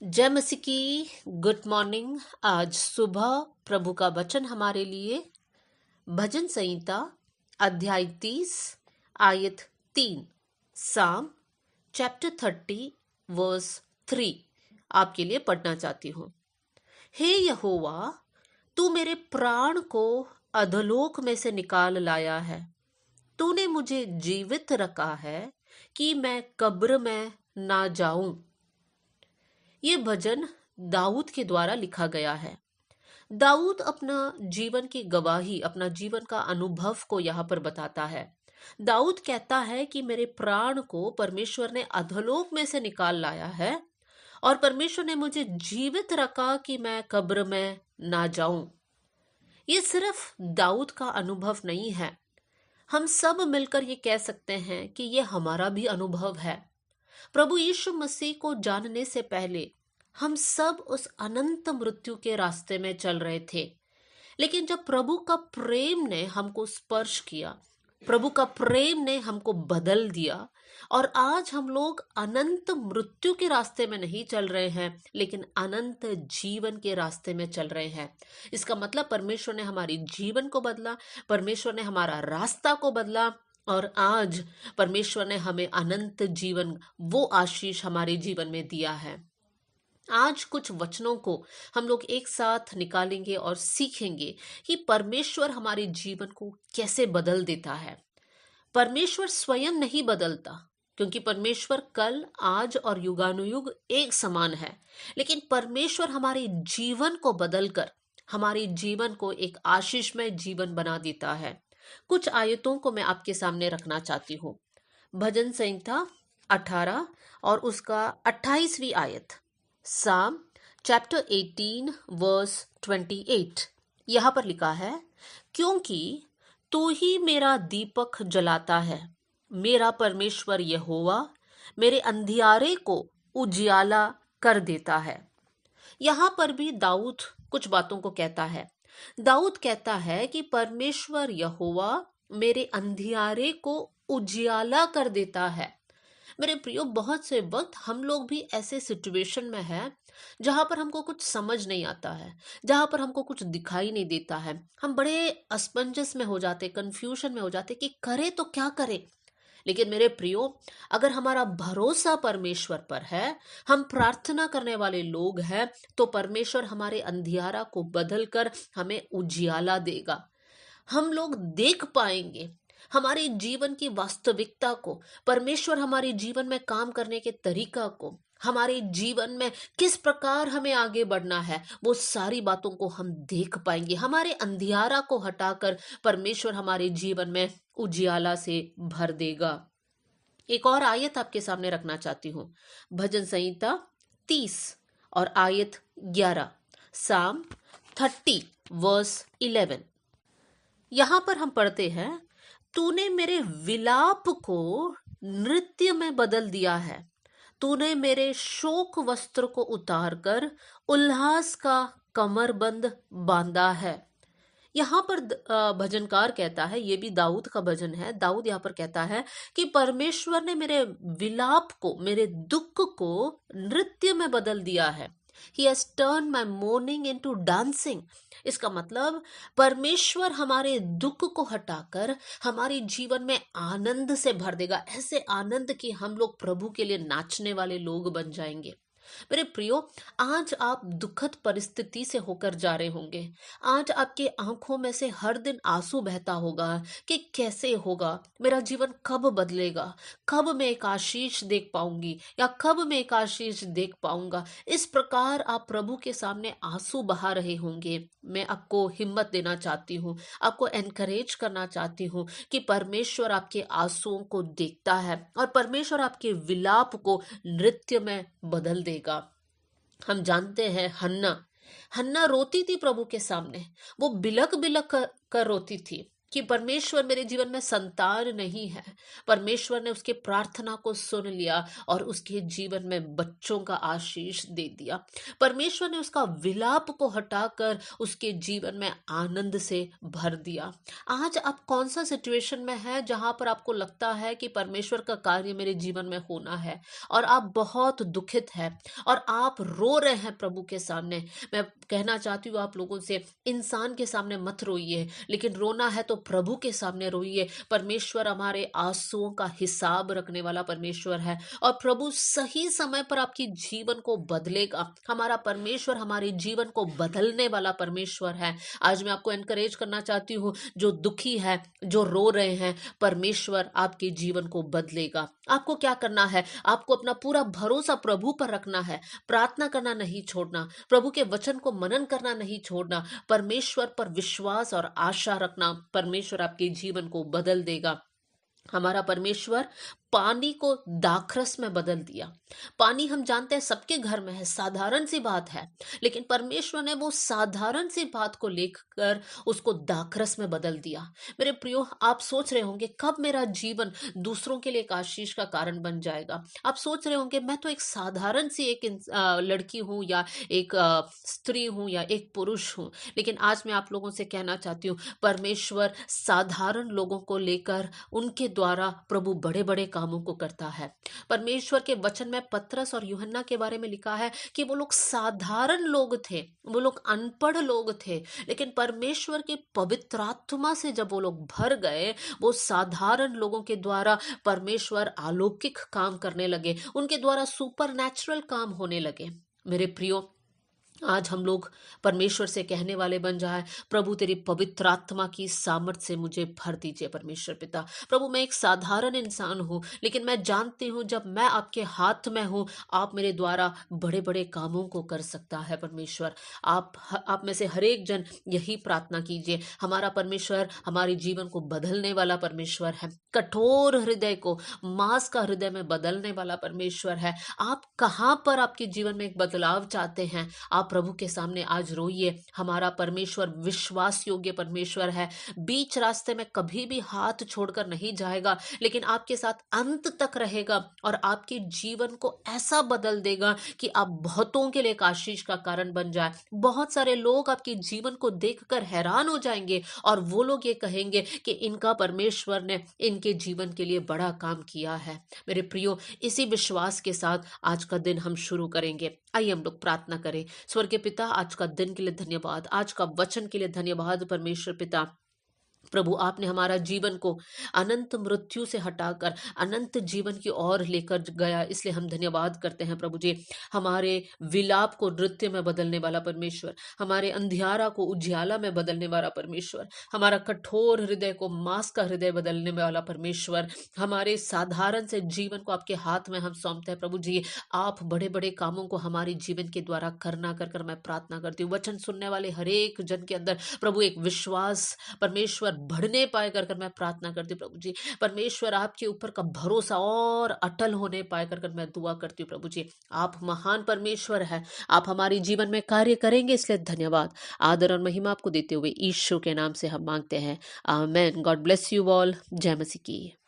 जय मसीह की। Good morning. आज सुबह प्रभु का वचन हमारे लिए भजन संहिता अध्याय 30 आयत 3 साम चैप्टर 30 वर्स 3 आपके लिए पढ़ना चाहती हूँ। हे यहोवा, तू मेरे प्राण को अधोलोक में से निकाल लाया है। तूने मुझे जीवित रखा है कि मैं कब्र में ना जाऊं। ये भजन दाऊद के द्वारा लिखा गया है। दाऊद अपना जीवन की गवाही, अपना जीवन का अनुभव को यहाँ पर बताता है। दाऊद कहता है कि मेरे प्राण को परमेश्वर ने अधोलोक में से निकाल लाया है और परमेश्वर ने मुझे जीवित रखा कि मैं कब्र में ना जाऊं। ये सिर्फ दाऊद का अनुभव नहीं है, हम सब मिलकर ये कह सकते हैं कि ये हमारा भी अनुभव है। प्रभु यीशु मसीह को जानने से पहले हम सब उस अनंत मृत्यु के रास्ते में चल रहे थे, लेकिन जब प्रभु का प्रेम ने हमको स्पर्श किया, प्रभु का प्रेम ने हमको बदल दिया और आज हम लोग अनंत मृत्यु के रास्ते में नहीं चल रहे हैं, लेकिन अनंत जीवन के रास्ते में चल रहे हैं। इसका मतलब परमेश्वर ने हमारी जीवन को बदला, परमेश्वर ने हमारा रास्ता को बदला और आज परमेश्वर ने हमें अनंत जीवन, वो आशीष हमारे जीवन में दिया है। आज कुछ वचनों को हम लोग एक साथ निकालेंगे और सीखेंगे कि परमेश्वर हमारे जीवन को कैसे बदल देता है। परमेश्वर स्वयं नहीं बदलता, क्योंकि परमेश्वर कल, आज और युगानुयुग एक समान है, लेकिन परमेश्वर हमारे जीवन को बदलकर हमारे जीवन को एक आशीषमय जीवन बना देता है। कुछ आयतों को मैं आपके सामने रखना चाहती हूँ। भजन संहिता 18 और उसका 28वीं आयत, साम चैप्टर 18 वर्स 28। यहां पर लिखा है, क्योंकि तू ही मेरा दीपक जलाता है, मेरा परमेश्वर यहोवा मेरे अंधियारे को उजियाला कर देता है। यहां पर भी दाऊद कुछ बातों को कहता है। दाऊद कहता है कि परमेश्वर यहोवा मेरे अंधियारे को उजियाला कर देता है। मेरे प्रियो, बहुत से वक्त हम लोग भी ऐसे सिचुएशन में हैं जहां पर हमको कुछ समझ नहीं आता है, जहां पर हमको कुछ दिखाई नहीं देता है। हम बड़े असमंजस में हो जाते, कंफ्यूजन में हो जाते कि करे तो क्या करे। लेकिन मेरे प्रियो, अगर हमारा भरोसा परमेश्वर पर है, हम प्रार्थना करने वाले लोग हैं, तो परमेश्वर हमारे अंधियारा को बदलकर हमें उजियाला देगा। हम लोग देख पाएंगे हमारे जीवन की वास्तविकता को, परमेश्वर हमारे जीवन में काम करने के तरीका को, हमारे जीवन में किस प्रकार हमें आगे बढ़ना है, वो सारी बातों को हम देख पाएंगे। हमारे अंधियारा को हटाकर परमेश्वर हमारे जीवन में उजियाला से भर देगा। एक और आयत आपके सामने रखना चाहती हूँ। भजन संहिता 30 और आयत 11, साम 30 वर्स 11। यहां पर हम पढ़ते हैं, तूने मेरे विलाप को नृत्य में बदल दिया है, तूने मेरे शोक वस्त्र को उतारकर उल्लास का कमरबंद बांधा है। यहाँ पर भजनकार कहता है, ये भी दाऊद का भजन है। दाऊद यहाँ पर कहता है कि परमेश्वर ने मेरे विलाप को, मेरे दुख को नृत्य में बदल दिया है। He has turned my mourning into dancing। इसका मतलब परमेश्वर हमारे दुख को हटाकर हमारे जीवन में आनंद से भर देगा, ऐसे आनंद कि हम लोग प्रभु के लिए नाचने वाले लोग बन जाएंगे। मेरे प्रियो, आज आप दुखद परिस्थिति से होकर जा रहे होंगे। आज आपके आंखों में से हर दिन आंसू बहता होगा कि कैसे होगा, मेरा जीवन कब बदलेगा, कब मैं एक आशीष देख पाऊंगी या कब मैं एक आशीष देख पाऊंगा। इस प्रकार आप प्रभु के सामने आंसू बहा रहे होंगे। मैं आपको हिम्मत देना चाहती हूँ, आपको एनकरेज करना चाहती हूँ कि परमेश्वर आपके आंसुओं को देखता है और परमेश्वर आपके विलाप को नृत्य में बदल देगा। हम जानते हैं हन्ना रोती थी प्रभु के सामने, वो बिलक बिलक कर रोती थी। कि परमेश्वर मेरे जीवन में संतान नहीं है, परमेश्वर ने उसके प्रार्थना को सुन लिया और उसके जीवन में बच्चों का आशीष दे दिया। परमेश्वर ने उसका विलाप को हटाकर उसके जीवन में आनंद से भर दिया। आज आप कौन सा सिचुएशन में है जहां पर आपको लगता है कि परमेश्वर का कार्य मेरे जीवन में होना है और आप बहुत दुखित हैं और आप रो रहे हैं प्रभु के सामने? मैं कहना चाहती हूँ आप लोगों से, इंसान के सामने मत रोइए, लेकिन रोना है तो प्रभु के सामने रोइए। परमेश्वर हमारे आंसुओं का हिसाब रखने वाला परमेश्वर है और प्रभु सही समय पर आपकी जीवन को बदलेगा। हमारा परमेश्वर हमारे जीवन को बदलने वाला परमेश्वर है। आज मैं आपको एनकरेज करना चाहती हूँ, जो दुखी है, जो रो रहे हैं, परमेश्वर आपके जीवन को बदलेगा। आपको क्या करना है? आपको अपना पूरा भरोसा प्रभु पर रखना है, प्रार्थना करना नहीं छोड़ना, प्रभु के वचन को मनन करना नहीं छोड़ना, परमेश्वर पर विश्वास और आशा रखना। परमेश्वर आपके जीवन को बदल देगा। हमारा परमेश्वर पानी को दाखरस में बदल दिया। पानी हम जानते हैं सबके घर में है, साधारण सी बात है, लेकिन परमेश्वर ने वो साधारण सी बात को लेकर उसको दाखरस में बदल दिया। मेरे प्रियो, आप सोच रहे होंगे कब मेरा जीवन दूसरों के लिए एक आशीष का कारण बन जाएगा। आप सोच रहे होंगे मैं तो एक साधारण सी एक लड़की हूं या एक स्त्री हूं या एक पुरुष हूं। लेकिन आज मैं आप लोगों से कहना चाहती हूँ, परमेश्वर साधारण लोगों को लेकर उनके द्वारा प्रभु बड़े बड़े कामों को करता है। परमेश्वर के वचन में पतरस और यूहन्ना के बारे में लिखा है कि वो लोग साधारण लोग थे, वो लोग अनपढ़ लोग थे, लेकिन परमेश्वर के पवित्र आत्मा से जब वो लोग भर गए, वो साधारण लोगों के द्वारा परमेश्वर अलौकिक काम करने लगे, उनके द्वारा सुपर नेचुरल काम होने लगे। मेरे प्रियो, आज हम लोग परमेश्वर से कहने वाले बन जाए, प्रभु तेरी पवित्र आत्मा की सामर्थ से मुझे भर दीजिए परमेश्वर पिता। प्रभु मैं एक साधारण इंसान हूँ, लेकिन मैं जानती हूँ जब मैं आपके हाथ में हूँ, आप मेरे द्वारा बड़े बड़े कामों को कर सकता है परमेश्वर। आप में से हर एक जन यही प्रार्थना कीजिए। हमारा परमेश्वर हमारे जीवन को बदलने वाला परमेश्वर है, कठोर हृदय को मांस का हृदय में बदलने वाला परमेश्वर है। आप कहाँ पर आपके जीवन में एक बदलाव चाहते हैं, आप प्रभु के सामने आज रोइए। हमारा परमेश्वर विश्वास योग्य परमेश्वर है, बीच रास्ते में कभी भी हाथ छोड़कर नहीं जाएगा, लेकिन आपके साथ अंत तक रहेगा और आपके जीवन को ऐसा बदल देगा कि आप बहुतों के लिए एक आशीष का कारण बन जाए। बहुत सारे लोग आपके जीवन को देखकर हैरान हो जाएंगे और वो लोग ये कहेंगे कि इनका परमेश्वर ने इनके जीवन के लिए बड़ा काम किया है। मेरे प्रियो, इसी विश्वास के साथ आज का दिन हम शुरू करेंगे। आइए हम लोग प्रार्थना करें। स्वर्गीय पिता, आज का दिन के लिए धन्यवाद, आज का वचन के लिए धन्यवाद परमेश्वर पिता। प्रभु आपने हमारा जीवन को अनंत मृत्यु से हटाकर अनंत जीवन की ओर लेकर गया, इसलिए हम धन्यवाद करते हैं प्रभु जी। हमारे विलाप को नृत्य में बदलने वाला परमेश्वर, हमारे अंधियारा को उजियाला में बदलने वाला परमेश्वर, हमारा कठोर हृदय को मांस का हृदय बदलने वाला परमेश्वर, हमारे साधारण से जीवन को आपके हाथ में हम सौंपते हैं प्रभु जी। आप बड़े बड़े कामों को हमारे जीवन के द्वारा करना कर कर मैं प्रार्थना करती हूँ। वचन सुनने वाले हर एक जन के अंदर प्रभु एक विश्वास परमेश्वर बढ़ने पाए कर मैं प्रार्थना करती हूँ प्रभु जी। परमेश्वर आपके ऊपर का भरोसा और अटल होने पाए कर मैं दुआ करती हूँ प्रभु जी। आप महान परमेश्वर है, आप हमारे जीवन में कार्य करेंगे, इसलिए धन्यवाद। आदर और महिमा आपको देते हुए यीशु के नाम से हम मांगते हैं, amen. God bless you all. जय मसीह की।